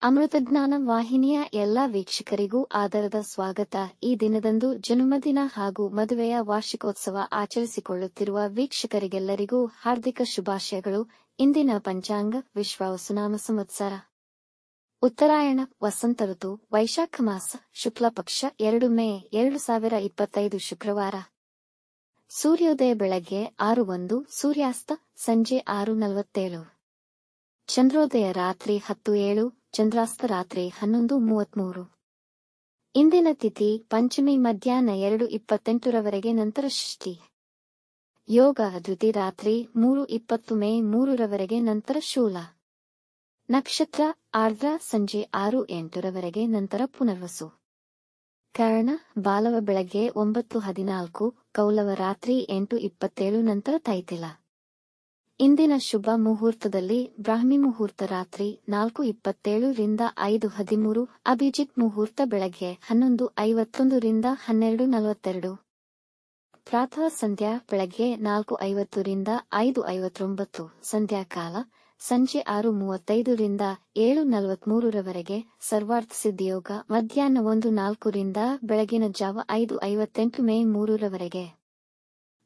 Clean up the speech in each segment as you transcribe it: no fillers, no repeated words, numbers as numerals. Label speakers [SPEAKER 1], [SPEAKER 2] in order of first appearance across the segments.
[SPEAKER 1] ಅಮೃತಜ್ಞಾನ ವಾಹಿನಿಯ ಎಲ್ಲ ವೀಕ್ಷಕರಿಗೂ ಆದರದ ಸ್ವಾಗತ. ಈ ದಿನದಂದು ಜನ್ಮದಿನ ಹಾಗೂ ಮದುವೆಯ ವಾರ್ಷಿಕೋತ್ಸವ ಆಚರಿಸಿಕೊಳ್ಳುತ್ತಿರುವ ವೀಕ್ಷಕರಿಗೆಲ್ಲರಿಗೂ ಹಾರ್ದಿಕ ಶುಭಾಶಯಗಳು. ಇಂದಿನ ಪಂಚಾಂಗ ವಿಶ್ವಾವಸುನಾಮ ಸಂವತ್ಸರ ಉತ್ತರಾಯಣ ವಸಂತ ಋತು ವೈಶಾಖ ಮಾಸ ಶುಕ್ಲ ಪಕ್ಷ 2 ಮೇ 2025 ಶುಕ್ರವಾರ. ಸೂರ್ಯೋದಯ ಬೆಳಗ್ಗೆ 6:01, ಸೂರ್ಯಾಸ್ತ ಸಂಜೆ 6:47. ಚಂದ್ರೋದಯ ರಾತ್ರಿ 10:07, ಚಂದ್ರಾಸ್ತ ರಾತ್ರಿ 11:33. ಇಂದಿನ ತಿಥಿ ಪಂಚಮಿ ಮಧ್ಯಾಹ್ನ 2:28 ನಂತರ ಷಷ್ಠಿ. ಯೋಗ ಧೃತಿ ರಾತ್ರಿ 3:20 ಮೇ 3 ನಂತರ ಶೂಲ. ನಕ್ಷತ್ರ ಆರ್ದ್ರ ಸಂಜೆ 6:08 ನಂತರ ಪುನರ್ವಸು. ಕರ್ಣ ಬಾಲವ ಬೆಳಗ್ಗೆ 9:14, ಕೌಲವ ರಾತ್ರಿ 8:27 ನಂತರ ತೈತಿಲ. ಇಂದಿನ ಶುಭ ಮುಹೂರ್ತದಲ್ಲಿ ಬ್ರಾಹ್ಮಿ ಮುಹೂರ್ತ ರಾತ್ರಿ 4:27 ರಿಂದ 5:13, ಅಭಿಜಿತ್ ಮುಹೂರ್ತ ಬೆಳಗ್ಗೆ 11:51 ರಿಂದ 12:42. ಪ್ರಾತಃ ಸಂಧ್ಯಾ ಬೆಳಗ್ಗೆ 4:50 ರಿಂದ 5:59, ಸಂಧ್ಯಾಕಾಲ ಸಂಜೆ 6:35 ರಿಂದ 7:43. ಸರ್ವಾರ್ಥ ಸಿದ್ಧಿಯೋಗ ಮಧ್ಯಾಹ್ನ 1:04 ರಿಂದ ಬೆಳಗಿನ ಜಾವ 5:58 ಮೇ 3.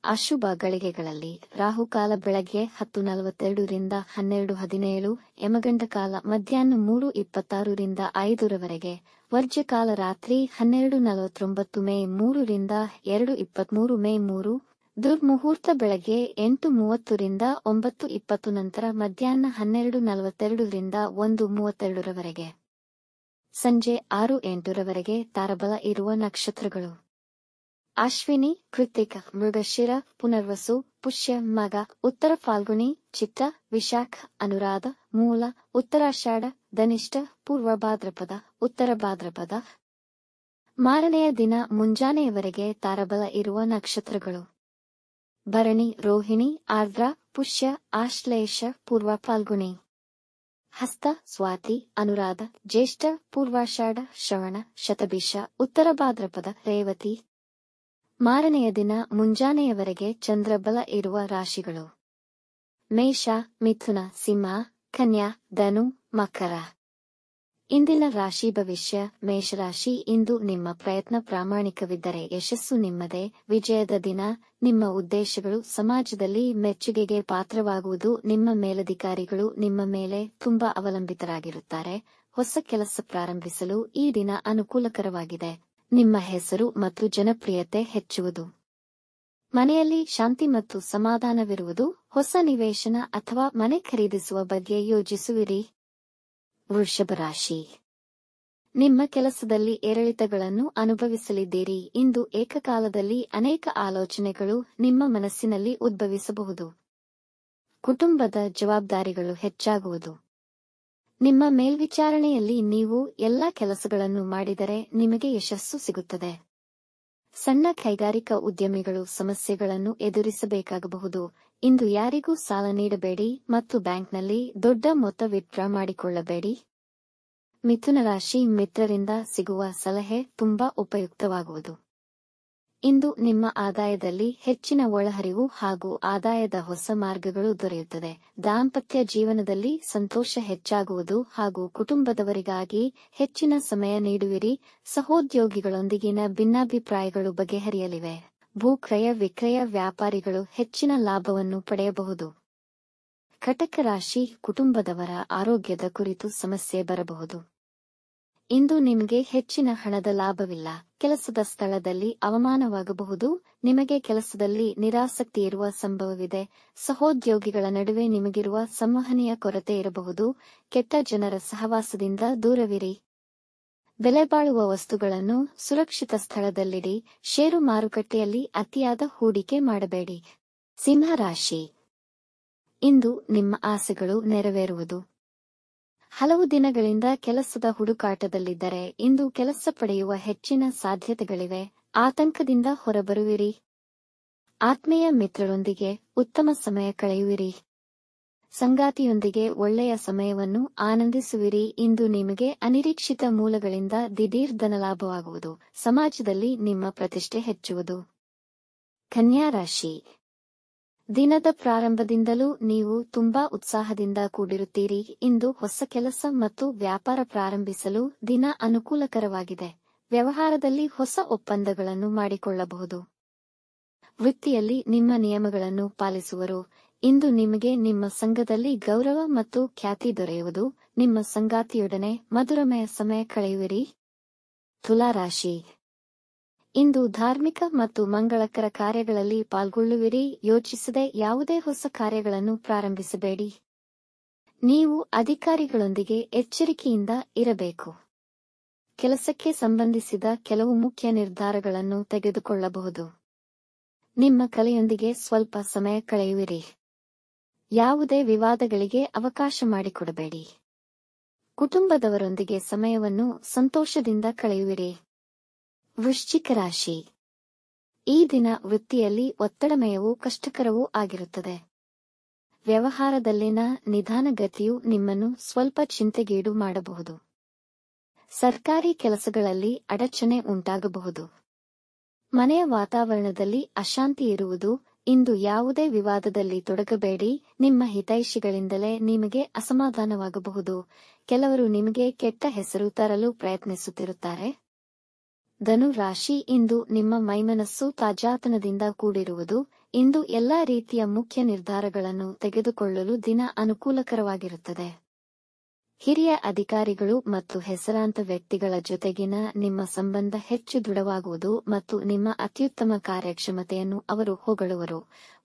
[SPEAKER 1] ಅಶುಭ ಗಳಿಗೆಗಳಲ್ಲಿ ರಾಹುಕಾಲ ಬೆಳಗ್ಗೆ 10:42 ರಿಂದ 12:17, ಯಮಗಂಡ ಕಾಲ ಮಧ್ಯಾಹ್ನ 3:26 ರಿಂದ 5. ವರ್ಜ್ಯಕಾಲ ರಾತ್ರಿ 12:49 ಮೇ 3 ರಿಂದ 2:23 ಮೇ 3. ದುರ್ಮುಹೂರ್ತ ಬೆಳಗ್ಗೆ 8:30 ರಿಂದ 9:20 ನಂತರ ಮಧ್ಯಾಹ್ನ 12:42 ರಿಂದ 1:32. ಸಂಜೆ 6:08 ತಾರಬಲ ಇರುವ ನಕ್ಷತ್ರಗಳು: ಅಶ್ವಿನಿ, ಕೃತ್ತಿಕ, ಮೃಗಶಿರ, ಪುನರ್ವಸು, ಪುಷ್ಯ, ಮಗ, ಉತ್ತರ ಫಾಲ್ಗುಣಿ, ಚಿತ್ತ, ವಿಶಾಖ, ಅನುರಾಧ, ಮೂಲ, ಉತ್ತರಾಷಾಢ, ಧನಿಷ್ಠ, ಪೂರ್ವ ಭಾದ್ರಪದ, ಉತ್ತರ ಭಾದ್ರಪದ. ಮಾರನೆಯ ದಿನ ಮುಂಜಾನೆಯವರೆಗೆ ತಾರಬಲ ಇರುವ ನಕ್ಷತ್ರಗಳು: ಭರಣಿ, ರೋಹಿಣಿ, ಆರ್ದ್ರ, ಪುಷ್ಯ, ಆಶ್ಲೇಷ, ಪೂರ್ವ ಫಾಲ್ಗುಣಿ. ಹಸ್ತ, ಸ್ವಾತಿ, ಅನುರಾಧ, ಜ್ಯೇಷ್ಠ, ಪೂರ್ವಾಷಾಢ, ಶ್ರವಣ, ಶತಭಿಷ, ಉತ್ತರ ಭಾದ್ರಪದ, ರೇವತಿ. ಮಾರನೆಯ ದಿನ ಮುಂಜಾನೆಯವರೆಗೆ ಚಂದ್ರಬಲ ಇರುವ ರಾಶಿಗಳು: ಮೇಷ, ಮಿಥುನ, ಸಿಂಹ, ಕನ್ಯಾ, ಧನು, ಮಕರ. ಇಂದಿನ ರಾಶಿ ಭವಿಷ್ಯ. ಮೇಷರಾಶಿ: ಇಂದು ನಿಮ್ಮ ಪ್ರಯತ್ನ ಪ್ರಾಮಾಣಿಕವಿದ್ದರೆ ಯಶಸ್ಸು ನಿಮ್ಮದೇ. ವಿಜಯದ ದಿನ. ನಿಮ್ಮ ಉದ್ದೇಶಗಳು ಸಮಾಜದಲ್ಲಿ ಮೆಚ್ಚುಗೆಗೆ ಪಾತ್ರವಾಗುವುದು. ನಿಮ್ಮ ಮೇಲಧಿಕಾರಿಗಳು ನಿಮ್ಮ ಮೇಲೆ ತುಂಬಾ ಅವಲಂಬಿತರಾಗಿರುತ್ತಾರೆ. ಹೊಸ ಕೆಲಸ ಪ್ರಾರಂಭಿಸಲು ಈ ದಿನ ಅನುಕೂಲಕರವಾಗಿದೆ. ನಿಮ್ಮ ಹೆಸರು ಮತ್ತು ಜನಪ್ರಿಯತೆ ಹೆಚ್ಚುವುದು. ಮನೆಯಲ್ಲಿ ಶಾಂತಿ ಮತ್ತು ಸಮಾಧಾನವಿರುವುದು. ಹೊಸ ನಿವೇಶನ ಅಥವಾ ಮನೆ ಖರೀದಿಸುವ ಬಗ್ಗೆ ಯೋಚಿಸುವಿರಿ. ವೃಷಭ ರಾಶಿ: ನಿಮ್ಮ ಕೆಲಸದಲ್ಲಿ ಏರಿಳಿತಗಳನ್ನು ಅನುಭವಿಸಲಿದ್ದೀರಿ. ಇಂದು ಏಕಕಾಲದಲ್ಲಿ ಅನೇಕ ಆಲೋಚನೆಗಳು ನಿಮ್ಮ ಮನಸ್ಸಿನಲ್ಲಿ ಉದ್ಭವಿಸಬಹುದು. ಕುಟುಂಬದ ಜವಾಬ್ದಾರಿಗಳು ಹೆಚ್ಚಾಗುವುದು. ನಿಮ್ಮ ಮೇಲ್ವಿಚಾರಣೆಯಲ್ಲಿ ನೀವು ಎಲ್ಲ ಕೆಲಸಗಳನ್ನು ಮಾಡಿದರೆ ನಿಮಗೆ ಯಶಸ್ಸು ಸಿಗುತ್ತದೆ. ಸಣ್ಣ ಕೈಗಾರಿಕಾ ಉದ್ಯಮಿಗಳು ಸಮಸ್ಯೆಗಳನ್ನು ಎದುರಿಸಬೇಕಾಗಬಹುದು. ಇಂದು ಯಾರಿಗೂ ಸಾಲ ನೀಡಬೇಡಿ ಮತ್ತು ಬ್ಯಾಂಕ್ನಲ್ಲಿ ದೊಡ್ಡ ಮೊತ್ತ ವಿತ್ಡ್ರಾ ಮಾಡಿಕೊಳ್ಳಬೇಡಿ. ಮಿಥುನ ರಾಶಿ: ಮಿತ್ರರಿಂದ ಸಿಗುವ ಸಲಹೆ ತುಂಬಾ ಉಪಯುಕ್ತವಾಗುವುದು. ಇಂದು ನಿಮ್ಮ ಆದಾಯದಲ್ಲಿ ಹೆಚ್ಚಿನ ಒಳಹರಿವು ಹಾಗೂ ಆದಾಯದ ಹೊಸ ಮಾರ್ಗಗಳು ದೊರೆಯುತ್ತದೆ. ದಾಂಪತ್ಯ ಜೀವನದಲ್ಲಿ ಸಂತೋಷ ಹೆಚ್ಚಾಗುವುದು ಹಾಗೂ ಕುಟುಂಬದವರಿಗಾಗಿ ಹೆಚ್ಚಿನ ಸಮಯ ನೀಡುವಿರಿ. ಸಹೋದ್ಯೋಗಿಗಳೊಂದಿಗಿನ ಭಿನ್ನಾಭಿಪ್ರಾಯಗಳು ಬಗೆಹರಿಯಲಿವೆ. ಭೂಕ್ರಯ ವಿಕ್ರಯ ವ್ಯಾಪಾರಿಗಳು ಹೆಚ್ಚಿನ ಲಾಭವನ್ನು ಪಡೆಯಬಹುದು. ಕಟಕ ರಾಶಿ: ಕುಟುಂಬದವರ ಆರೋಗ್ಯದ ಕುರಿತು ಸಮಸ್ಯೆ ಬರಬಹುದು. ಇಂದು ನಿಮಗೆ ಹೆಚ್ಚಿನ ಹಣದ ಲಾಭವಿಲ್ಲ. ಕೆಲಸದ ಸ್ಥಳದಲ್ಲಿ ಅವಮಾನವಾಗಬಹುದು. ನಿಮಗೆ ಕೆಲಸದಲ್ಲಿ ನಿರಾಸಕ್ತಿ ಇರುವ ಸಂಭವವಿದೆ. ಸಹೋದ್ಯೋಗಿಗಳ ನಡುವೆ ನಿಮಗಿರುವ ಸಂವಹನೆಯ ಕೊರತೆ ಇರಬಹುದು. ಕೆಟ್ಟ ಜನರ ಸಹವಾಸದಿಂದ ದೂರವಿರಿ. ಬೆಲೆಬಾಳುವ ವಸ್ತುಗಳನ್ನು ಸುರಕ್ಷಿತ ಸ್ಥಳದಲ್ಲಿಡಿ. ಷೇರು ಮಾರುಕಟ್ಟೆಯಲ್ಲಿ ಅತಿಯಾದ ಹೂಡಿಕೆ ಮಾಡಬೇಡಿ. ಸಿಂಹ ರಾಶಿ: ಇಂದು ನಿಮ್ಮ ಆಸೆಗಳು ನೆರವೇರುವುದು. ಹಲವು ದಿನಗಳಿಂದ ಕೆಲಸದ ಹುಡುಕಾಟದಲ್ಲಿದ್ದರೆ ಇಂದು ಕೆಲಸ ಪಡೆಯುವ ಹೆಚ್ಚಿನ ಸಾಧ್ಯತೆಗಳಿವೆ. ಆತಂಕದಿಂದ ಹೊರಬರುವಿರಿ. ಆತ್ಮೀಯ ಮಿತ್ರರೊಂದಿಗೆ ಉತ್ತಮ ಸಮಯ ಕಳೆಯುವಿರಿ. ಸಂಗಾತಿಯೊಂದಿಗೆ ಒಳ್ಳೆಯ ಸಮಯವನ್ನು ಆನಂದಿಸುವಿರಿ. ಇಂದು ನಿಮಗೆ ಅನಿರೀಕ್ಷಿತ ಮೂಲಗಳಿಂದ ದಿಢೀರ್ ಧನಲಾಭವಾಗುವುದು. ಸಮಾಜದಲ್ಲಿ ನಿಮ್ಮ ಪ್ರತಿಷ್ಠೆ ಹೆಚ್ಚುವುದು. ಕನ್ಯಾ ರಾಶಿ: ದಿನದ ಪ್ರಾರಂಭದಿಂದಲೂ ನೀವು ತುಂಬಾ ಉತ್ಸಾಹದಿಂದ ಕೂಡಿರುತ್ತೀರಿ. ಇಂದು ಹೊಸ ಕೆಲಸ ಮತ್ತು ವ್ಯಾಪಾರ ಪ್ರಾರಂಭಿಸಲು ದಿನ ಅನುಕೂಲಕರವಾಗಿದೆ. ವ್ಯವಹಾರದಲ್ಲಿ ಹೊಸ ಒಪ್ಪಂದಗಳನ್ನು ಮಾಡಿಕೊಳ್ಳಬಹುದು. ವೃತ್ತಿಯಲ್ಲಿ ನಿಮ್ಮ ನಿಯಮಗಳನ್ನು ಪಾಲಿಸುವರು. ಇಂದು ನಿಮಗೆ ನಿಮ್ಮ ಸಂಘದಲ್ಲಿ ಗೌರವ ಮತ್ತು ಖ್ಯಾತಿ ದೊರೆಯುವುದು. ನಿಮ್ಮ ಸಂಗಾತಿಯೊಡನೆ ಮಧುರಮಯ ಸಮಯ ಕಳೆಯುವಿರಿ. ತುಲಾರಾಶಿ, ಇಂದು ಧಾರ್ಮಿಕ ಮತ್ತು ಮಂಗಳಕರ ಕಾರ್ಯಗಳಲ್ಲಿ ಪಾಲ್ಗೊಳ್ಳುವಿರಿ. ಯೋಚಿಸದೆ ಯಾವುದೇ ಹೊಸ ಕಾರ್ಯಗಳನ್ನು ಪ್ರಾರಂಭಿಸಬೇಡಿ. ನೀವು ಅಧಿಕಾರಿಗಳೊಂದಿಗೆ ಎಚ್ಚರಿಕೆಯಿಂದ ಇರಬೇಕು. ಕೆಲಸಕ್ಕೆ ಸಂಬಂಧಿಸಿದ ಕೆಲವು ಮುಖ್ಯ ನಿರ್ಧಾರಗಳನ್ನು ತೆಗೆದುಕೊಳ್ಳಬಹುದು. ನಿಮ್ಮ ಕಲೆಯೊಂದಿಗೆ ಸ್ವಲ್ಪ ಸಮಯ ಕಳೆಯುವಿರಿ. ಯಾವುದೇ ವಿವಾದಗಳಿಗೆ ಅವಕಾಶ ಮಾಡಿಕೊಡಬೇಡಿ. ಕುಟುಂಬದವರೊಂದಿಗೆ ಸಮಯವನ್ನು ಸಂತೋಷದಿಂದ ಕಳೆಯುವಿರಿ. ವೃಶ್ಚಿಕ ರಾಶಿ, ಈ ದಿನ ವೃತ್ತಿಯಲ್ಲಿ ಒತ್ತಡಮಯವೂ ಕಷ್ಟಕರವೂ ಆಗಿರುತ್ತದೆ. ವ್ಯವಹಾರದಲ್ಲಿನ ನಿಧಾನಗತಿಯು ನಿಮ್ಮನ್ನು ಸ್ವಲ್ಪ ಚಿಂತೆಗೀಡು ಮಾಡಬಹುದು. ಸರ್ಕಾರಿ ಕೆಲಸಗಳಲ್ಲಿ ಅಡಚಣೆ ಉಂಟಾಗಬಹುದು. ಮನೆಯ ವಾತಾವರಣದಲ್ಲಿ ಅಶಾಂತಿ ಇರುವುದು. ಇಂದು ಯಾವುದೇ ವಿವಾದದಲ್ಲಿ ತೊಡಗಬೇಡಿ. ನಿಮ್ಮ ಹಿತೈಷಿಗಳಿಂದಲೇ ನಿಮಗೆ ಅಸಮಾಧಾನವಾಗಬಹುದು. ಕೆಲವರು ನಿಮಗೆ ಕೆಟ್ಟ ಹೆಸರು ತರಲು ಪ್ರಯತ್ನಿಸುತ್ತಿರುತ್ತಾರೆ. ಧನು ರಾಶಿ, ಇಂದು ನಿಮ್ಮ ಮೈಮನಸ್ಸು ತಾಜಾತನದಿಂದ ಕೂಡಿರುವುದು. ಇಂದು ಎಲ್ಲಾ ರೀತಿಯ ಮುಖ್ಯ ನಿರ್ಧಾರಗಳನ್ನು ತೆಗೆದುಕೊಳ್ಳಲು ದಿನ ಅನುಕೂಲಕರವಾಗಿರುತ್ತದೆ. ಹಿರಿಯ ಅಧಿಕಾರಿಗಳು ಮತ್ತು ಹೆಸರಾಂತ ವ್ಯಕ್ತಿಗಳ ಜೊತೆಗಿನ ನಿಮ್ಮ ಸಂಬಂಧ ಹೆಚ್ಚು ದೃಢವಾಗುವುದು ಮತ್ತು ನಿಮ್ಮ ಅತ್ಯುತ್ತಮ ಕಾರ್ಯಕ್ಷಮತೆಯನ್ನು ಅವರು ಹೊಗಳುವರು.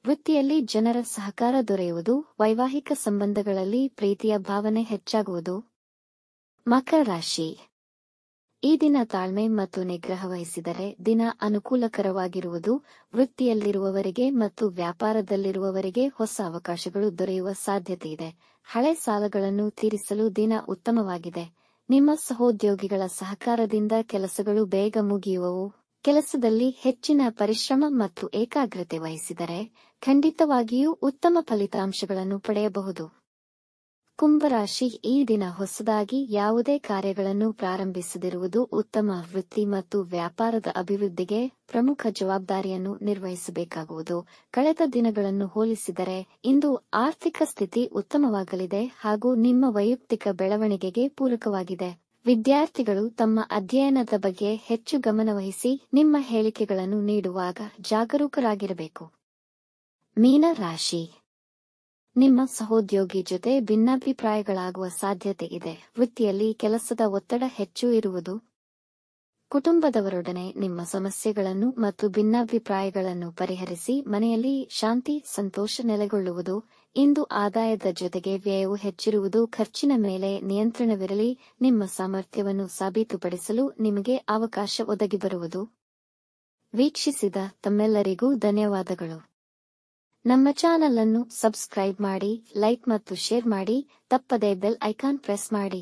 [SPEAKER 1] ವೃತ್ತಿಯಲ್ಲಿ ಜನರ ಸಹಕಾರ ದೊರೆಯುವುದು. ವೈವಾಹಿಕ ಸಂಬಂಧಗಳಲ್ಲಿ ಪ್ರೀತಿಯ ಭಾವನೆ ಹೆಚ್ಚಾಗುವುದು. ಮಕರ ರಾಶಿ, ಈ ದಿನ ತಾಳ್ಮೆ ಮತ್ತು ನಿಗ್ರಹ ವಹಿಸಿದರೆ ದಿನ ಅನುಕೂಲಕರವಾಗಿರುವುದು. ವೃತ್ತಿಯಲ್ಲಿರುವವರಿಗೆ ಮತ್ತು ವ್ಯಾಪಾರದಲ್ಲಿರುವವರಿಗೆ ಹೊಸ ಅವಕಾಶಗಳು ದೊರೆಯುವ ಸಾಧ್ಯತೆಯಿದೆ. ಹಳೆ ಸಾಲಗಳನ್ನು ತೀರಿಸಲು ದಿನ ಉತ್ತಮವಾಗಿದೆ. ನಿಮ್ಮ ಸಹೋದ್ಯೋಗಿಗಳ ಸಹಕಾರದಿಂದ ಕೆಲಸಗಳು ಬೇಗ ಮುಗಿಯುವವು. ಕೆಲಸದಲ್ಲಿ ಹೆಚ್ಚಿನ ಪರಿಶ್ರಮ ಮತ್ತು ಏಕಾಗ್ರತೆ ವಹಿಸಿದರೆ ಖಂಡಿತವಾಗಿಯೂ ಉತ್ತಮ ಫಲಿತಾಂಶಗಳನ್ನು ಪಡೆಯಬಹುದು. ಕುಂಭರಾಶಿ, ಈ ದಿನ ಹೊಸದಾಗಿ ಯಾವುದೇ ಕಾರ್ಯಗಳನ್ನು ಪ್ರಾರಂಭಿಸದಿರುವುದು ಉತ್ತಮ. ವೃತ್ತಿ ಮತ್ತು ವ್ಯಾಪಾರದ ಅಭಿವೃದ್ಧಿಗೆ ಪ್ರಮುಖ ಜವಾಬ್ದಾರಿಯನ್ನು ನಿರ್ವಹಿಸಬೇಕಾಗುವುದು. ಕಳೆದ ದಿನಗಳನ್ನು ಹೋಲಿಸಿದರೆ ಇಂದು ಆರ್ಥಿಕ ಸ್ಥಿತಿ ಉತ್ತಮವಾಗಲಿದೆ ಹಾಗೂ ನಿಮ್ಮ ವೈಯಕ್ತಿಕ ಬೆಳವಣಿಗೆಗೆ ಪೂರಕವಾಗಿದೆ. ವಿದ್ಯಾರ್ಥಿಗಳು ತಮ್ಮ ಅಧ್ಯಯನದ ಬಗ್ಗೆ ಹೆಚ್ಚು ಗಮನವಹಿಸಿ ನಿಮ್ಮ ಹೇಳಿಕೆಗಳನ್ನು ನೀಡುವಾಗ ಜಾಗರೂಕರಾಗಿರಬೇಕು. ಮೀನ ರಾಶಿ, ನಿಮ್ಮ ಸಹೋದ್ಯೋಗಿ ಜೊತೆ ಭಿನ್ನಾಭಿಪ್ರಾಯಗಳಾಗುವ ಸಾಧ್ಯತೆ ಇದೆ. ವೃತ್ತಿಯಲ್ಲಿ ಕೆಲಸದ ಒತ್ತಡ ಹೆಚ್ಚು ಇರುವುದು. ಕುಟುಂಬದವರೊಡನೆ ನಿಮ್ಮ ಸಮಸ್ಯೆಗಳನ್ನು ಮತ್ತು ಭಿನ್ನಾಭಿಪ್ರಾಯಗಳನ್ನು ಪರಿಹರಿಸಿ ಮನೆಯಲ್ಲಿ ಶಾಂತಿ ಸಂತೋಷ ನೆಲೆಗೊಳ್ಳುವುದು. ಇಂದು ಆದಾಯದ ಜೊತೆಗೆ ವ್ಯಯವು ಹೆಚ್ಚಿರುವುದು. ಖರ್ಚಿನ ಮೇಲೆ ನಿಯಂತ್ರಣವಿರಲಿ. ನಿಮ್ಮ ಸಾಮರ್ಥ್ಯವನ್ನು ಸಾಬೀತುಪಡಿಸಲು ನಿಮಗೆ ಅವಕಾಶ ಒದಗಿಬರುವುದು. ವೀಕ್ಷಿಸಿದ ತಮ್ಮೆಲ್ಲರಿಗೂ ಧನ್ಯವಾದಗಳು. ನಮ್ಮ ಚಾನಲ್ ಅನ್ನು ಸಬ್ಸ್ಕ್ರೈಬ್ ಮಾಡಿ, ಲೈಕ್ ಮತ್ತು ಶೇರ್ ಮಾಡಿ. ತಪ್ಪದೇ ಬೆಲ್ ಐಕಾನ್ ಪ್ರೆಸ್ ಮಾಡಿ.